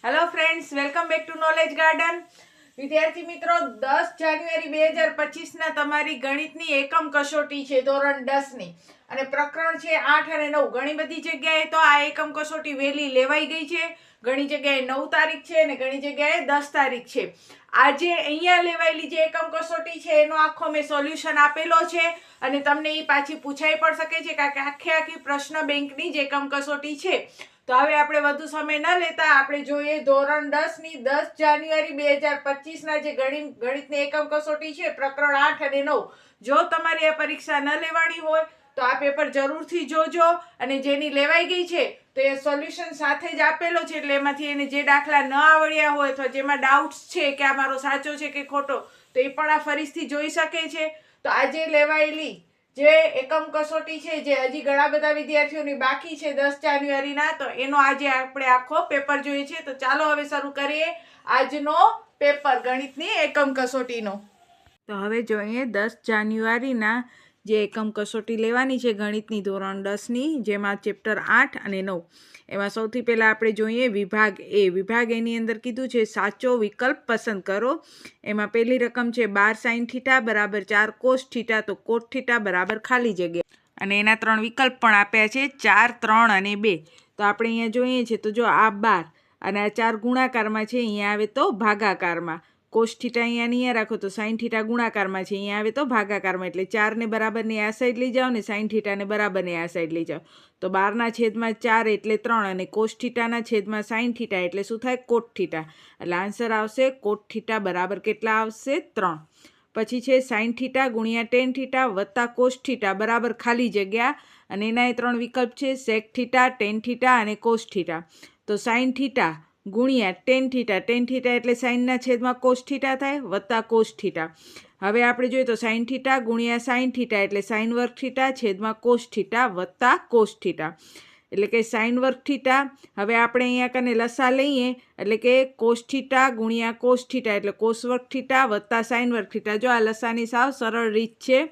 Hello friends, welcome back to knowledge garden. વિદ્યાર્થી મિત્રો, 10 જાન્યુઆરી 2025 તમારી ગણિતની એકમ કસોટી છે ધોરણ 10ની અને પ્રકરણ છે 8 અને 9. ઘણી બધી જગ્યાએ તો આ એકમ કસોટી વહેલી લેવાઈ ગઈ છે, ઘણી જગ્યાએ 9 તારીખ છે અને ઘણી જગ્યાએ 10 તારીખ છે. આજે અહીંયા લેવાયેલી જે એકમ કસોટી છે એનો આખો મેં સોલ્યુશન આપેલો છે અને તમને એ પાછી પૂછાઈ પણ શકે છે કારણ કે આખી પ્રશ્ન બેંકની જ એકમ કસોટી છે. તો હવે આપણે વધુ સમય ન લેતા આપણે જોઈએ ધોરણ 10ની 10 જાન્યુઆરી 2025 જે ગણિતની એકમ કસોટી છે પ્રકરણ 8 અને 9. જો તમારી આ પરીક્ષા ન લેવાની હોય તો આ પેપર જરૂરથી જોજો અને જેની લેવાઈ ગઈ છે તો એ સોલ્યુશન સાથે જ આપેલો છે, એટલે એમાંથી એને જે દાખલા ન આવડ્યા હોય અથવા જેમાં ડાઉટ્સ છે કે આ મારો સાચો છે કે ખોટો તો એ પણ આ ફરીથી જોઈ શકે છે. તો આજે લેવાયેલી જે એકમ કસોટી છે જે હજી ઘણા બધા વિદ્યાર્થીઓની બાકી છે 10 જાન્યુઆરીના, તો એનો આજે આપણે આખો પેપર જોઈએ છે. તો ચાલો હવે શરૂ કરીએ આજનો પેપર ગણિતની એકમ કસોટીનો. તો હવે જોઈએ 10 જાન્યુઆરીના જે એકમ કસોટી લેવાની છે ગણિતની ધોરણ 10ની, જેમાં ચેપ્ટર 8 અને 9. એમાં સૌથી પહેલાં આપણે જોઈએ વિભાગ એ. વિભાગ એની અંદર કીધું છે સાચો વિકલ્પ પસંદ કરો. એમાં પહેલી રકમ છે 12 sin θ બરાબર 4 cos θ, તો cos θ બરાબર ખાલી જગ્યા અને એના 3 વિકલ્પ પણ આપ્યા છે 4, 3 અને 2. તો આપણે અહીંયા જોઈએ છે તો જો આ 12 અને આ 4 ગુણાકારમાં છે, અહીંયા આવે તો ભાગાકારમાં. cos θ અહીંયા રાખો તો sin θ ગુણાકારમાં છે, અહીંયા આવે તો ભાગાકારમાં, એટલે 4 ને બરાબરની આ સાઈડ લઈ જાઓ ને sin θ ને બરાબરની આ સાઈડ લઈ જાઓ. તો 12/4 એટલે 3 અને cos θના છેદમાં sin θ એટલે શું થાય cot θ. એટલે આન્સર આવશે cot θ બરાબર કેટલા આવશે 3. પછી છે sin θ ગુણ્યા tan θ વત્તા cos θ બરાબર ખાલી જગ્યા અને એના 3 વિકલ્પ છે sec θ, tan θ અને cos θ. તો sin θ ગુણ્યા tan θ એટલે સાઇનના છેદમાં cos θ થાય વત્તા cos θ. હવે આપણે જોઈએ તો sin θ ગુણ્યા sin θ એટલે sin વર્ગ θ છેદમાં cos θ વત્તા cos θ, એટલે કે sin વર્ગ θ. હવે આપણે અહીંયા કને લસા લઈએ એટલે કે cos θ ગુણ્યા cos θ એટલે cos વર્ગ θ વત્તા sin વર્ગ θ. જો આ લસાની સાવ સરળ રીત છે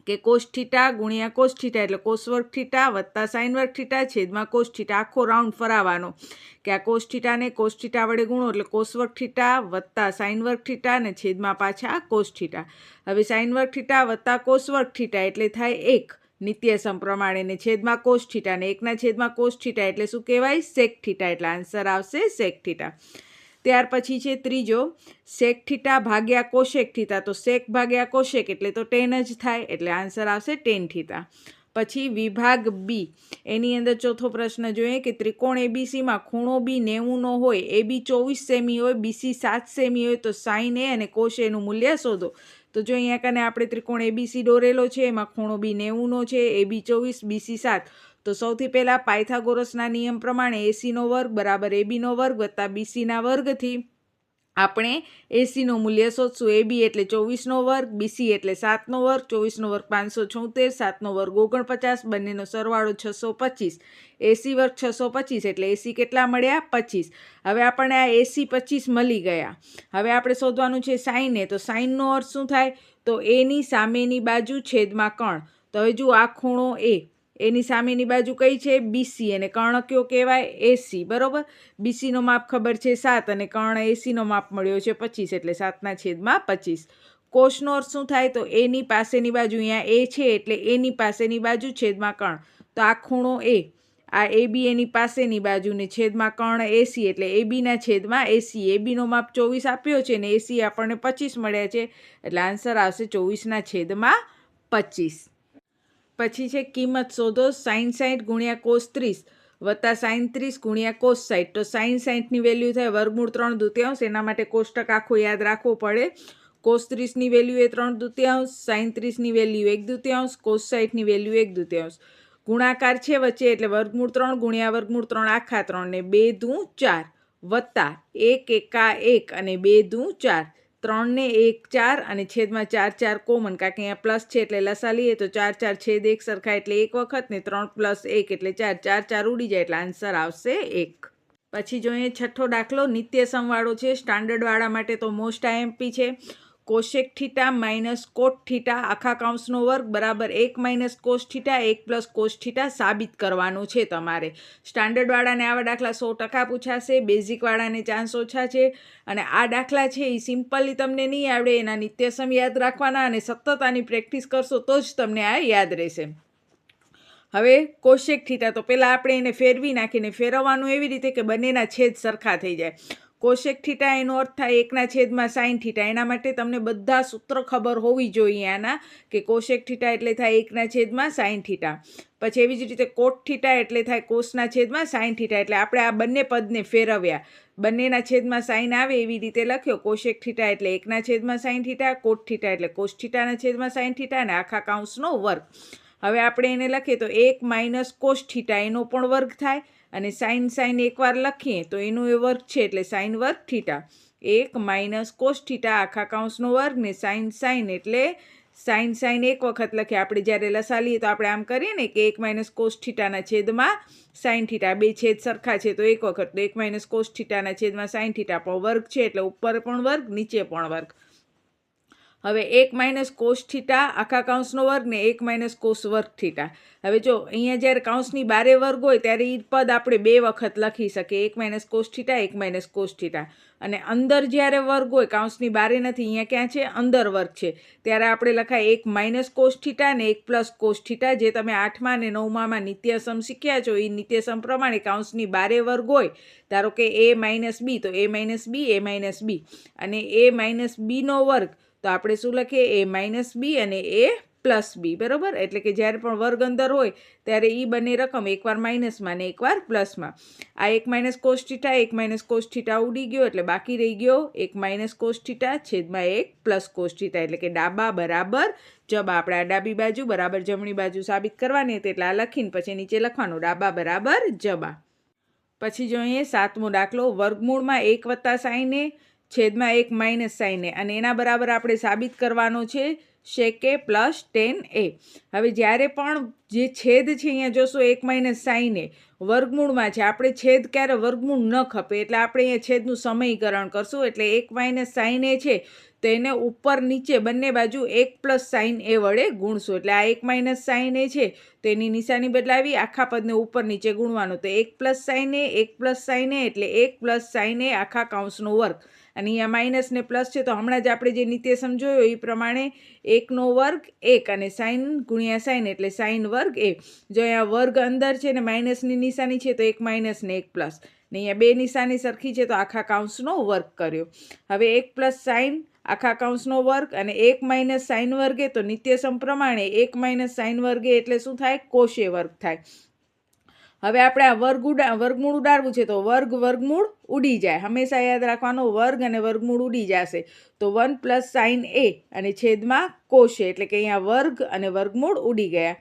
કે cos θ ગુણ્યા cos θ એટલે cos વર્ગ θ વત્તા sin વર્ગ θ છેદમાં cos θ. આખો રાઉન્ડ ફરાવાનો કે આ cos θ ને cos θ વડે ગુણો એટલે cos વર્ગ θ વત્તા sin વર્ગ θ ને છેદમાં પાછા cos θ. હવે sin વર્ગ θ વત્તા cos વર્ગ θ એટલે થાય 1 નિત્યસમ પ્રમાણે ને છેદમાં cos θ ને 1ના છેદમાં cos θ એટલે શું કહેવાય sec θ. એટલે આન્સર આવશે sec θ. ત્યાર પછી છે ત્રીજો sec θ ભાગ્યા cosec θ, તો sec ભાગ્યા cosec એટલે તો tan જ થાય, એટલે આન્સર આવશે tan θ. પછી વિભાગ બી એની અંદર ચોથો પ્રશ્ન જોઈએ કે ત્રિકોણ એબીસીમાં ખૂણો બી 90 હોય, એબી 24 સેમી હોય, બીસી 7 સેમી હોય, તો સાઇન એ અને કોસ એનું મૂલ્ય શોધો. તો જો અહીંયા કને આપણે ત્રિકોણ એબીસી દોરેલો છે, એમાં ખૂણો બી 90 છે, એબી 24, બીસી 7. તો સૌથી પહેલાં પાયથાગોરસના નિયમ પ્રમાણે એસીનો વર્ગ બરાબર એબીનો વર્ગ વત્તા બીસીના વર્ગથી આપણે એસીનું મૂલ્ય શોધશું. એબી એટલે 24નો વર્ગ, બીસી એટલે 7નો વર્ગ, 24નો વર્ગ 576, 7નો વર્ગ 49, બંનેનો સરવાળો 625. એસી વર્ગ 625 એટલે એસી કેટલા મળ્યા 25. હવે આપણને આ એસી 25 મળી ગયા. હવે આપણે શોધવાનું છે સાઇન એ. તો સાઇનનો અર્થ શું થાય તો એની સામેની બાજુ છેદમાં કર્ણ. તો હવે જુઓ આ ખૂણો એ, એની સામેની બાજુ કઈ છે બીસી અને કર્ણ કયો કહેવાય એસી, બરોબર. બીસીનો માપ ખબર છે 7 અને કર્ણ એસીનો માપ મળ્યો છે 25 એટલે 7ના છેદમાં 25. કોસનો અર્થ શું થાય તો એની પાસેની બાજુ અહીંયા એ છે એટલે એની પાસેની બાજુ છેદમાં કર્ણ. તો આ ખૂણો એ, આ એબી એની પાસેની બાજુને છેદમાં કર્ણ એસી એટલે એબીના છેદમાં એસી. એબીનો માપ 24 આપ્યો છે ને એસી આપણને 25 મળ્યા છે, એટલે આન્સર આવશે 24ના છેદમાં 25. પછી છે કિંમત શોધો sin 60 ગુણ્યા cos 30 વત્તા sin 30 ગુણ્યા cos 60. તો sin 60ની વેલ્યુ થાય વર્ગમૂળ 3/2, એના માટે કોષ્ટક આખું યાદ રાખવું પડે. cos 30ની વેલ્યુ એ 3/2, sin 30ની વેલ્યુ 1/2, cos 60ની વેલ્યુ 1/2. ગુણાકાર છે વચ્ચે એટલે વર્ગમૂળ 3 ગુણ્યા વર્ગમૂળ 3 આખા 3 ને 2 દૂ 4 વત્તા 1 એકા 1 અને 2 દૂ 4. 3 ને 1 4 અને છેદમાં 4 4 કોમન, કારણ કે અહીંયા પ્લસ છે એટલે લસા લઈએ તો 4 4 છેદ 1 સરખા એટલે 1 વખત ને 3 + 1 એટલે 4 4 4 ઉડી જાય એટલે આન્સર આવશે 1. પછી જોઈએ છઠ્ઠો દાખલો નિત્યસમવાળો છે, સ્ટાન્ડર્ડવાળા માટે તો મોસ્ટ આઈએમપી છે. કોશેક થીટા માઇનસ કોટ થીટા આખા કૌંસનો વર્ગ બરાબર 1 minus cos theta 1 plus cos theta સાબિત કરવાનું છે તમારે. સ્ટાન્ડર્ડવાળાને આવા દાખલા 100% પૂછાશે, બેઝિકવાળાને ચાન્સ ઓછા છે. અને આ દાખલા છે એ સિમ્પલી તમને નહીં આવડે, એના નિત્યસમ યાદ રાખવાના અને સતત આની પ્રેક્ટિસ કરશો તો જ તમને આ યાદ રહેશે. હવે કોશેક થીટા તો પહેલાં આપણે એને ફેરવી નાખીને ફેરવવાનું એવી રીતે કે બંનેના છેદ સરખા થઈ જાય. કોશેક થીટા એનો અર્થ થાય 1/માં સાઇન થીટા. એના માટે તમને બધા સૂત્ર ખબર હોવી જોઈએ આના, કે કોશેક થીટા એટલે થાય 1/માં સાઇન થીટા. પછી એવી જ રીતે કોટ થીટા એટલે થાય કોસના છેદમાં સાઇન થીટા. એટલે આપણે આ બંને પદને ફેરવ્યા, બંનેના છેદમાં સાઇન આવે એવી રીતે લખ્યો. કોશેક થીટા એટલે 1/માં સાઇન થીટા, કોટ થીટા એટલે કોસ થીટાના છેદમાં સાઇન થીટા અને આખા કૌંસનો વર્ગ. હવે આપણે એને લખીએ તો 1 માઇનસ કોસ થીટા એનો પણ વર્ગ થાય, અને સાઇન એકવાર લખીએ તો એનો એ વર્ગ છે એટલે સાઇન વર્ગ થીટા. 1 માઇનસ કોસ થીટા આખા કૌંસનો વર્ગ ને સાઇન એટલે સાઇન એક વખત લખીએ. આપણે જ્યારે લસા લઈએ તો આપણે આમ કરીએ ને કે 1 માઇનસ કોસ થીટાના છેદમાં સાઇન થીટા, બે છેદ સરખા છે તો એક વખત. તો 1 માઇનસ કોસ થીટાના છેદમાં સાઇન થીટા પણ વર્ગ છે એટલે ઉપર પણ વર્ગ નીચે પણ વર્ગ. હવે 1 માઇનસ કોસ થીટા આખા કૌંસનો વર્ગ ને 1 માઇનસ કોસ વર્ગ થીટા. હવે જો અહીંયા જ્યારે કૌંસની બારે વર્ગ હોય ત્યારે એ પદ આપણે બે વખત લખી શકીએ, 1 minus cos theta 1 minus cos theta. અને અંદર જ્યારે વર્ગ હોય, કૌંસની બારે નથી, અહીંયા ક્યાં છે અંદર વર્ગ છે, ત્યારે આપણે લખાય 1 માઇનસ કોસ થીટા ને 1 પ્લસ કોસ થીટા. જે તમે 8મા અને 9મામાં નિત્યસમ શીખ્યા છો એ નિત્યસમ પ્રમાણે કૌંસની બારે વર્ગ હોય, ધારો કે a માઇનસ બી, તો a minus b a minus b, અને a માઇનસ બીનો વર્ગ તો આપણે શું લખીએ a માઇનસ બી અને a પ્લસ બી. બરાબર, એટલે કે જ્યારે પણ વર્ગ અંદર હોય ત્યારે એ બંને રકમ એકવાર માઇનસમાં ને એકવાર પ્લસમાં. આ 1 minus cos theta 1 minus cos theta ઉડી ગયો એટલે બાકી રહી ગયો 1 માઇનસ કોસ થીટા છેદમાં 1 પ્લસ કોસ થીટા. એટલે કે ડાબા બરાબર જબા. આપણે આ ડાબી બાજુ બરાબર જમણી બાજુ સાબિત કરવાની હતી એટલે આ લખીને પછી નીચે લખવાનું ડાબા બરાબર જબા. પછી જોઈએ 7મો દાખલો. વર્ગમૂળમાં 1 વત્તા સાઇન એ છેદમાં 1 માઇનસ સાઇન એ, અને એના બરાબર આપણે સાબિત કરવાનો છે sec a plus tan a. હવે જ્યારે પણ જે છેદ છે અહીંયા જોશો 1 માઇનસ સાઇન એ વર્ગમૂળમાં છે, આપણે છેદ ક્યારે વર્ગમૂળ ન ખપે એટલે આપણે અહીંયા છેદનું સમયકરણ કરશું. એટલે 1 માઇનસ સાઇન એ છે તો એને ઉપર નીચે બંને બાજુ 1 પ્લસ સાઇન એ વડે ગુણશું. એટલે આ 1 માઇનસ સાઇન એ છે તો એની નિશાની બદલાવી આખા પદને ઉપર નીચે ગુણવાનું. તો 1 પ્લસ સાઇન એ 1 પ્લસ સાઇન એ એટલે 1 પ્લસ સાઇન એ આખા કૌંસનો વર્ગ. અને અહીંયા માઇનસ ને પ્લસ છે તો હમણાં જ આપણે જે નિત્ય સમજ્યો એ પ્રમાણે 1નો વર્ગ 1 અને સાઇન ગુણ્યા સાઇન એટલે સાઇન વર્ગ એ. જો અહીંયા વર્ગ અંદર છે ને માઇનસની નિશાની છે તો 1 માઇનસ ને 1 પ્લસ, ને અહીંયા બે નિશાની સરખી છે તો આખા કૌંસનો વર્ગ કર્યો. હવે 1 પ્લસ સાઇન આખા કૌંસનો વર્ગ અને 1 માઇનસ સાઇન વર્ગે, તો નિત્યસમ પ્રમાણે 1 માઇનસ સાઇન વર્ગે એટલે શું થાય કોષે વર્ગ થાય. હવે આપણે આ વર્ગમૂળ ઉડાડવું છે તો વર્ગમૂળ ઉડી જાય. હંમેશા યાદ રાખવાનો વર્ગ અને વર્ગમૂળ ઉડી જશે તો 1 પ્લસ સાઇન એ અને છેદમાં કોષે, એટલે કે અહીંયા વર્ગ અને વર્ગમૂળ ઉડી ગયા.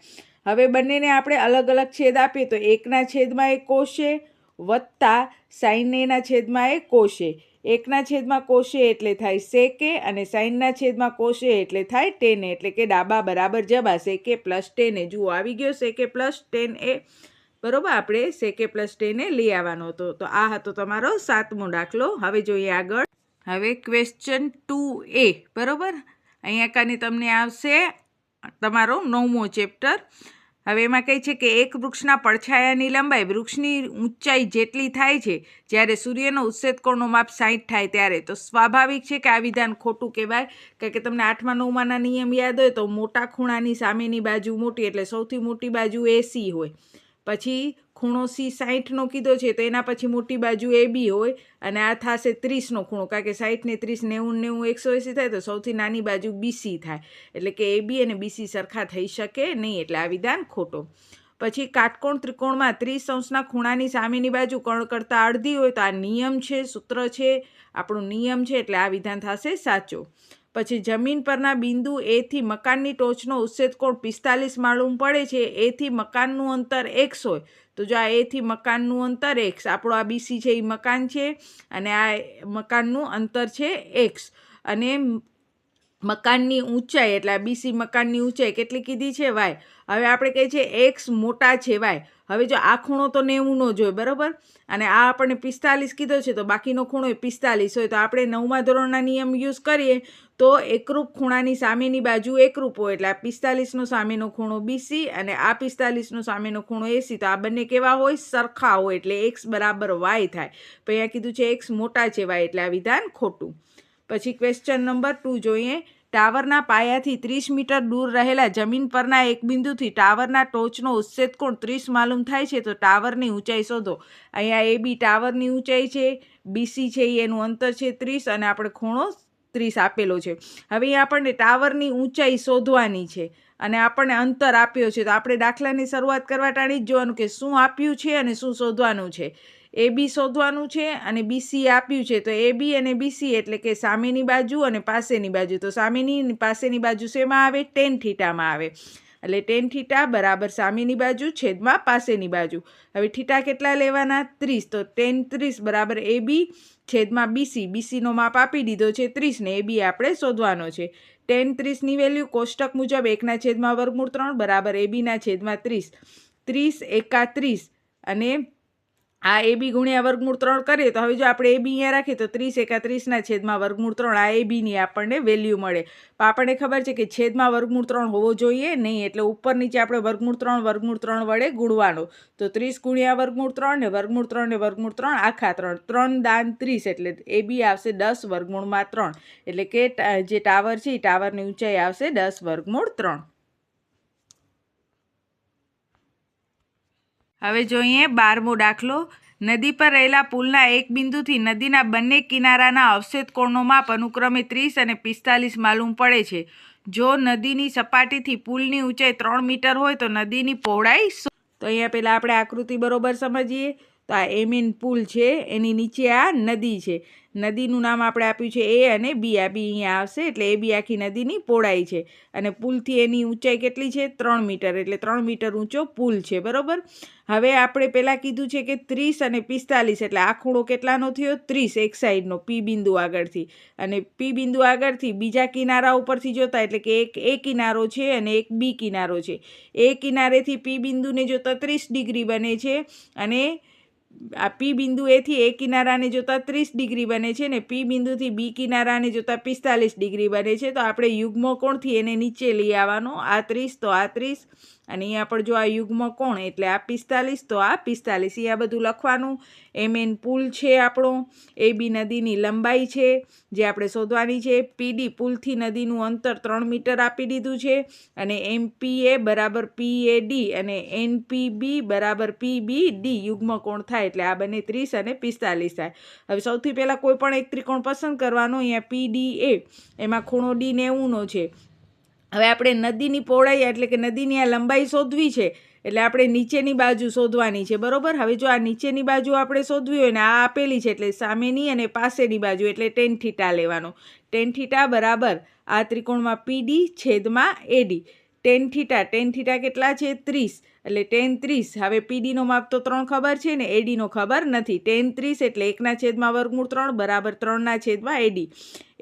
હવે બંનેને આપણે અલગ અલગ છેદ આપીએ તો 1ના છેદમાં 1 કોષે વત્તા સાઇન એના છેદમાં 1 કોષે. 1ના છેદમાં કોષે એટલે થાય sec a અને સાઇનના છેદમાં કોષે એટલે થાય tan a. એટલે કે ડાબા બરાબર જબા sec a plus tan a. જુઓ આવી ગયો sec a plus tan a. બરાબર, આપણે sec a plus tan a લઈ આવવાનો હતો. તો આ હતો તમારો 7મો દાખલો. હવે જોઈએ આગળ. હવે ક્વેશ્ચન 2a. બરાબર, અહીંયા કાને તમને આવશે તમારો 9મો ચેપ્ટર. હવે એમાં કહે છે કે એક વૃક્ષના પડછાયાની લંબાઈ વૃક્ષની ઊંચાઈ જેટલી થાય છે જ્યારે સૂર્યનો ઉચ્છેદ કોણનું માપ 60 થાય ત્યારે. તો સ્વાભાવિક છે કે આ વિધાન ખોટું કહેવાય, કારણ કે તમને 8મા 9માના નિયમ યાદ હોય તો મોટા ખૂણાની સામેની બાજુ મોટી, એટલે સૌથી મોટી બાજુ AC હોય. પછી ખૂણો C 60નો કીધો છે તો એના પછી મોટી બાજુ AB હોય, અને આ થશે 30નો ખૂણો, કારણ કે 60 ને 30 90 90 180 થાય તો સૌથી નાની બાજુ BC થાય. એટલે કે AB અને BC સરખા થઈ શકે નહીં, એટલે આ વિધાન ખોટો. પછી કાટકોણ ત્રિકોણમાં 30 અંશના ખૂણાની સામેની બાજુ કર્ણ કરતાં અડધી હોય તો આ નિયમ છે, સૂત્ર છે, આપણો નિયમ છે, એટલે આ વિધાન થશે સાચો. પછી જમીન પરના બિંદુ A થી મકાનની ટોચનો ઉચ્છેદ કોણ 45 માલુમ પડે છે. A થી મકાનનું અંતર x હોય તો જો આ A થી મકાનનું અંતર x, આપણો આ BC છે એ મકાન છે અને આ મકાનનું અંતર છે x, અને મકાનની ઊંચાઈ એટલે આ BC મકાનની ઊંચાઈ કેટલી કીધી છે y. હવે આપણે કહીએ છીએ x મોટા છે y. હવે જો આ ખૂણો તો 90 નો જોઈએ, બરાબર, અને આ આપણને 45 કીધો છે, તો બાકીનો ખૂણો એ 45 હોય. તો આપણે 9મા ધોરણના નિયમ યુઝ કરીએ તો એકરૂપ ખૂણાની સામેની બાજુ એકરૂપ હોય, એટલે આ 45નો સામેનો ખૂણો BC અને આ 45નો સામેનો ખૂણો AC. તો આ બંને કેવા હોય? સરખા હોય, એટલે x બરાબર y થાય. તો અહીંયા કીધું છે x મોટા છે y, એટલે આ વિધાન ખોટું. પછી ક્વેશ્ચન નંબર 2 જોઈએ. ટાવરના પાયાથી 30 મીટર દૂર રહેલા જમીન પરના એક બિંદુથી ટાવરના ટોચનો ઉચ્છેદ કોણ 30 માલુમ થાય છે, તો ટાવરની ઊંચાઈ શોધો. અહીંયા AB ટાવરની ઊંચાઈ છે, BC છે એનું અંતર છે 30 અને આપણે ખૂણો 30 આપેલો છે. હવે અહીંયા આપણને ટાવરની ઊંચાઈ શોધવાની છે અને આપણને અંતર આપ્યો છે, તો આપણે દાખલાની શરૂઆત કરવા ટાણી જ જોવાનું કે શું આપ્યું છે અને શું શોધવાનું છે. AB શોધવાનું છે અને BC આપ્યું છે. તો AB અને BC એટલે કે સામેની બાજુ અને પાસેની બાજુ. તો સામેની અને પાસેની બાજુ શેમાં આવે? tan થીટામાં આવે. એટલે tan થીટા બરાબર સામેની બાજુ છેદમાં પાસેની બાજુ. હવે થીટા કેટલા લેવાના? 30. તો tan 30 બરાબર AB છેદમાં BC. BCનો માપ આપી દીધો છે 30 ને AB આપણે શોધવાનો છે. tan 30ની વેલ્યુ કોષ્ટક મુજબ 1/3 બરાબર ABના છેદમાં 30. 30 એકા 30 અને આ AB ગુણ્યા વર્ગમૂળ 3 કરીએ તો હવે જો આપણે AB અહીંયા રાખીએ તો 30 એકા 30ના છેદમાં વર્ગમૂળ 3 આ ABની આપણને વેલ્યુ મળે. પણ આપણને ખબર છે કે છેદમાં વર્ગમૂળ 3 હોવો જોઈએ નહીં, એટલે ઉપર નીચે આપણે વર્ગમૂળ 3 વડે ગુણવાનો. તો 30 ગુણ્યા વર્ગમૂળ 3 ને વર્ગમૂળ 3 ને વર્ગમૂળ 3 આખા 3 3 દાન 30 એટલે AB આવશે 10 વર્ગમૂળમાં 3, એટલે કે જે ટાવર છે એ ટાવરની ઊંચાઈ આવશે 10 વર્ગમૂળ 3. હવે જોઈએ 12મો દાખલો. નદી પર રહેલા પુલના એક બિંદુથી નદીના બંને કિનારાના અવક્ષેપ કોણનો માપ અનુક્રમે 30 અને 45 માલુમ પડે છે. જો નદીની સપાટીથી પુલની ઊંચાઈ 3 મીટર હોય તો નદીની પહોળાઈ. તો અહીંયા પહેલાં આપણે આકૃતિ બરોબર સમજીએ. તો આ MN પુલ છે, એની નીચે આ નદી છે. નદીનું નામ આપણે આપ્યું છે A અને B. આ B અહીંયા આવશે એટલે AB આખી નદીની પહોળાઈ છે અને પુલથી એની ઊંચાઈ કેટલી છે? 3 મીટર, એટલે 3 મીટર ઊંચો પુલ છે, બરાબર. હવે આપણે પહેલાં કીધું છે કે 30 અને 45 એટલે આ ખૂણો કેટલાનો થયો? 30 એક સાઈડનો P બિંદુ આગળથી, અને P બિંદુ આગળથી બીજા કિનારા ઉપરથી જોતા એટલે કે એક A કિનારો છે અને એક B કિનારો છે. A કિનારેથી P બિંદુને જોતા 30 ડિગ્રી બને છે અને આ P બિંદુ એથી A કિનારાને જોતા 30 ડિગ્રી બને છે ને P બિંદુથી B કિનારાને જોતા 45 ડિગ્રી બને છે. તો આપણે યુગ્મ કોણથી એને નીચે લઈ આવવાનો. આ 30 તો આ 30 અને અહીંયા પણ જો આ યુગ્મ કોણ એટલે આ 45 તો આ 45. અહીંયા બધું લખવાનું. MN પુલ છે આપણો, AB નદીની લંબાઈ છે જે આપણે શોધવાની છે, PD પુલથી નદીનું અંતર 3 મીટર આપી દીધું છે અને MPA બરાબર PAD અને NPB બરાબર PBD યુગ્મ કોણ થાય એટલે આ બંને 30 અને 45 થાય. હવે સૌથી પહેલાં કોઈ પણ એક ત્રિકોણ પસંદ કરવાનો. અહીંયા PDA એમાં ખૂણો D 90નો છે. હવે આપણે નદીની પહોળાઈ એટલે કે નદીની આ લંબાઈ શોધવી છે એટલે આપણે નીચેની બાજુ શોધવાની છે, બરોબર. હવે જો આ નીચેની બાજુ આપણે શોધવી હોય ને આ આપેલી છે એટલે સામેની અને પાસેની બાજુ એટલે tan થીટા લેવાનો. tan થીટા બરાબર આ ત્રિકોણમાં PD છેદમાં AD. tan થીટા કેટલા છે? 30 એટલે tan 30. હવે PDનો માપ તો 3 ખબર છે ને ADનો ખબર નથી. tan 30 એટલે 1/3 બરાબર 3/AD.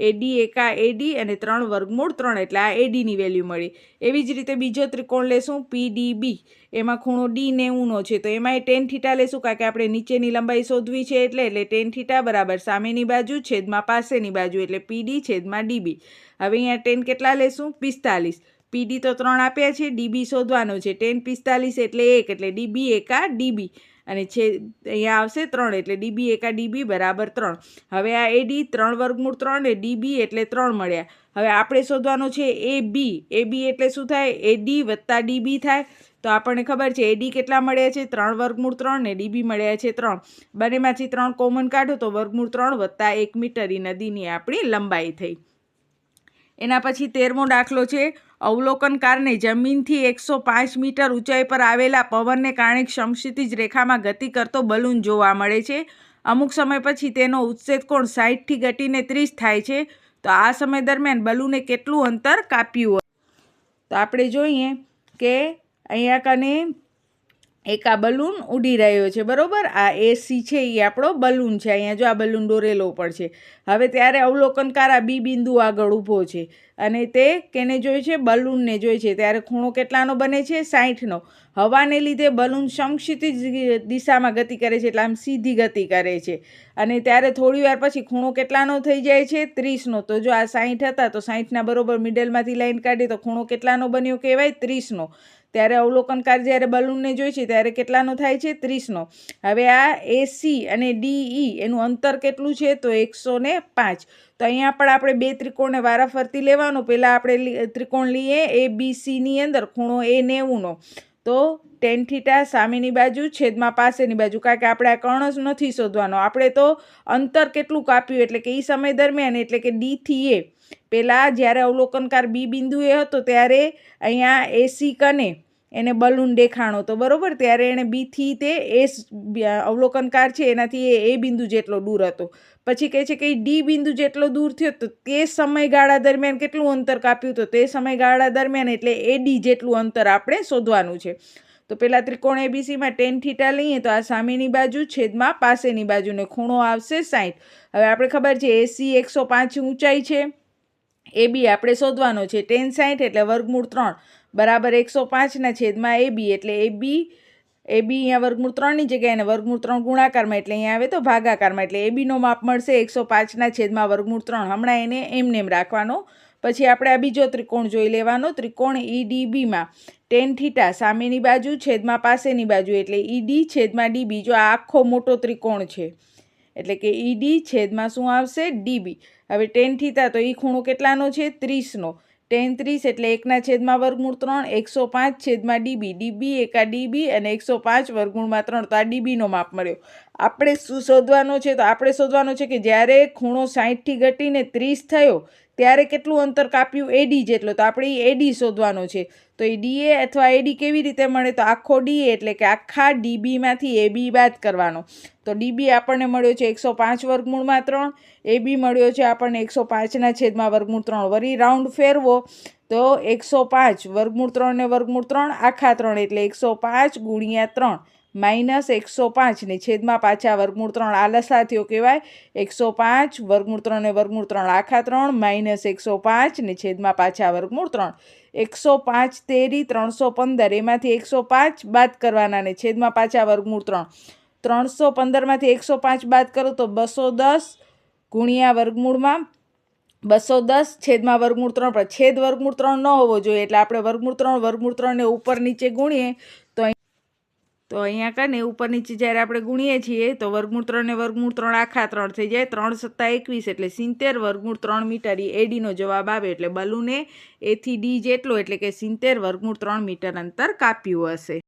AD એકા AD અને 3 વર્ગમૂળ 3 એટલે આ ADની વેલ્યુ મળી. એવી જ રીતે બીજો ત્રિકોણ લેશું PDB. એમાં ખૂણો D 90નો છે તો એમાંય tan થીટા લેશું કારણ કે આપણે નીચેની લંબાઈ શોધવી છે એટલે tan થીટા બરાબર સામેની બાજુ છેદમાં પાસેની બાજુ એટલે PD છેદમાં DB. હવે અહીંયા tan કેટલા લેશું? 45. PD તો 3 આપ્યા છે, DB શોધવાનો છે. tan 45 એટલે 1 એટલે DB એકા DB અને અહીંયા આવશે 3 એટલે DB એકા DB બરાબર 3. હવે આ AD 3 વર્ગમૂળ 3 ને DB એટલે 3 મળ્યા. હવે આપણે શોધવાનો છે AB. AB એટલે શું થાય? AD વત્તા DB થાય. તો આપણને ખબર છે AD કેટલા મળ્યા છે? 3 વર્ગમૂળ 3 ને DB મળ્યા છે 3. બંનેમાંથી 3 કોમન કાઢો તો વર્ગમૂળ 3 વત્તા 1 મીટર એ નદીની આપણી લંબાઈ થઈ. એના પછી 13મો દાખલો છે. અવલોકનકારને જમીનથી 105 મીટર ઊંચાઈ પર આવેલા પવનને કારણે સમક્ષિતિજ રેખામાં ગતિ કરતો બલૂન જોવા મળે છે. અમુક સમય પછી તેનો ઉચ્છેદ કોણ 60થી ઘટીને 30 થાય છે. તો આ સમય દરમિયાન બલૂને કેટલું અંતર કાપ્યું હોય? તો આપણે જોઈએ કે અહીંયા કને એક આ બલૂન ઉડી રહ્યો છે, બરોબર. આ એસી છે એ આપણો બલૂન છે. અહીંયા જો આ બલૂન દોરેલો પણ છે. હવે ત્યારે અવલોકનકાર આ બી બિંદુ આગળ ઊભો છે અને તે કેને જોઈ છે? બલૂનને જોઈ છે. ત્યારે ખૂણો કેટલાનો બને છે? 60નો. હવાને લીધે બલૂન સમક્ષિતિજ દિશામાં ગતિ કરે છે, એટલે આમ સીધી ગતિ કરે છે. અને ત્યારે થોડી વાર પછી ખૂણો કેટલાનો થઈ જાય છે? 30નો. તો જો આ 60 હતા તો 60ના બરોબર મિડલમાંથી લાઈન કાઢીએ તો ખૂણો કેટલાનો બન્યો કહેવાય? 30નો. ત્યારે અવલોકનકાર જ્યારે બલૂનને જોઈ છે ત્યારે કેટલાનો થાય છે? 30નો. હવે આ એસી અને ડીઈ એનું અંતર કેટલું છે? તો 105. તો અહીંયા પણ આપણે બે ત્રિકોણને વારાફરતી લેવાનો. પહેલાં આપણે ત્રિકોણ લઈએ ABCની અંદર ખૂણો એ 90નો. તો tan θ સામેની બાજુ છેદમાં પાસેની બાજુ, કારણ કે આપણે આ કર્ણ જ નથી શોધવાનો, આપણે તો અંતર કેટલું કાપ્યું એટલે કે એ સમય દરમિયાન, એટલે કે ડી થી એ. પહેલાં જ્યારે અવલોકનકાર બી બિંદુએ હતો ત્યારે અહીંયા એસી કને એને બલૂન દેખાણો તો બરોબર. ત્યારે એણે બીથી તે અવલોકનકાર છે એનાથી એ બિંદુ જેટલો દૂર હતો. પછી કહે છે કે ડી બિંદુ જેટલો દૂર થયો તો તે સમયગાળા દરમિયાન કેટલું અંતર કાપ્યું? તો તે સમયગાળા દરમિયાન એટલે એડી જેટલું અંતર આપણે શોધવાનું છે. તો પહેલાં ત્રિકોણ એબીસીમાં tan θ લઈએ તો આ સામેની બાજુ છેદમાં પાસેની બાજુને ખૂણો આવશે 60. હવે આપણે ખબર છે એસી 105 ઊંચાઈ છે, એ બી આપણે શોધવાનો છે. tan 60 એટલે વર્ગમૂળ 3 બરાબર 105ના છેદમાં એ બી, એટલે એ બી અહીંયા વર્ગમૂળ 3ની જગ્યાએ અને વર્ગમૂળ 3 ગુણાકારમાં, એટલે અહીંયા આવે તો ભાગાકારમાં, એટલે એ બીનો માપ મળશે 105ના છેદમાં વર્ગમૂળ 3. હમણાં એને એમ રાખવાનો. પછી આપણે આ બીજો ત્રિકોણ જોઈ લેવાનો. ત્રિકોણ EDBમાં tan θ સામેની બાજુ છેદમાં પાસેની બાજુ, એટલે ED છેદમાં DB. જો આ આખો મોટો ત્રિકોણ છે એટલે કે ED છેદમાં શું આવશે? DB. હવે tan θ તો એ ખૂણો કેટલાનો છે? 30નો. tan 30 એટલે 1ના છેદમાં વર્ગમૂળ 3, 105 છેદમાં DB. DB એકા DB અને 105 વર્ગમૂળમાં 3. તો આ DBનો માપ મળ્યો. આપણે શું શોધવાનો છે? તો આપણે શોધવાનો છે કે જ્યારે ખૂણો 60થી ઘટીને 30 થયો ત્યારે કેટલું અંતર કાપ્યું? એડી જેટલો. તો આપણે એડી શોધવાનો છે. તો એ ડીએ અથવા એડી કેવી રીતે મળે? તો આખો ડીએ એટલે કે આખા ડીબીમાંથી એબી બાદ કરવાનો. તો ડીબી આપણને મળ્યો છે 105 વર્ગમૂળમાં 3, એબી મળ્યો છે આપણને 105ના છેદમાં વર્ગમૂળ 3. વળી રાઉન્ડ ફેરવો તો 105 વર્ગમૂળ 3 ને વર્ગમૂળ 3 આખા 3, એટલે 105 ગુણ્યા 3 માઇનસ 105 ને છેદમાં પાછા વર્ગમૂળ 3. આ લસા થયો કહેવાય. 105 વર્ગમૂળ 3 ને વર્ગમૂળ 3 આખા 3 માઇનસ 105 ને છેદમાં પાછા વર્ગમૂળ 3. 105 તેરી 315, એમાંથી 105 બાદ કરવાના ને છેદમાં પાછા વર્ગમૂળ 3. 315માંથી 105 બાદ કરો તો 210 ગુણ્યા વર્ગમૂળમાં 210 છેદમાં વર્ગમૂળ 3 પર છેદ વર્ગમૂળ 3 ન હોવો જોઈએ, એટલે આપણે વર્ગમૂળ 3 ને ઉપર નીચે ગુણીએ તો અહીંયા કને ઉપર નીચે જ્યારે આપણે ગુણીએ છીએ તો વર્ગમૂળ 3 ને વર્ગમૂળ 3 આખા 3 થઈ જાય. 3 સત્તા 21 એટલે 70 વર્ગમૂળ 3 મીટર. એડીનો જવાબ આવે. એટલે બલૂને એથી ડી જેટલો એટલે કે 70 વર્ગમૂળ 3 મીટર અંતર કાપ્યું હશે.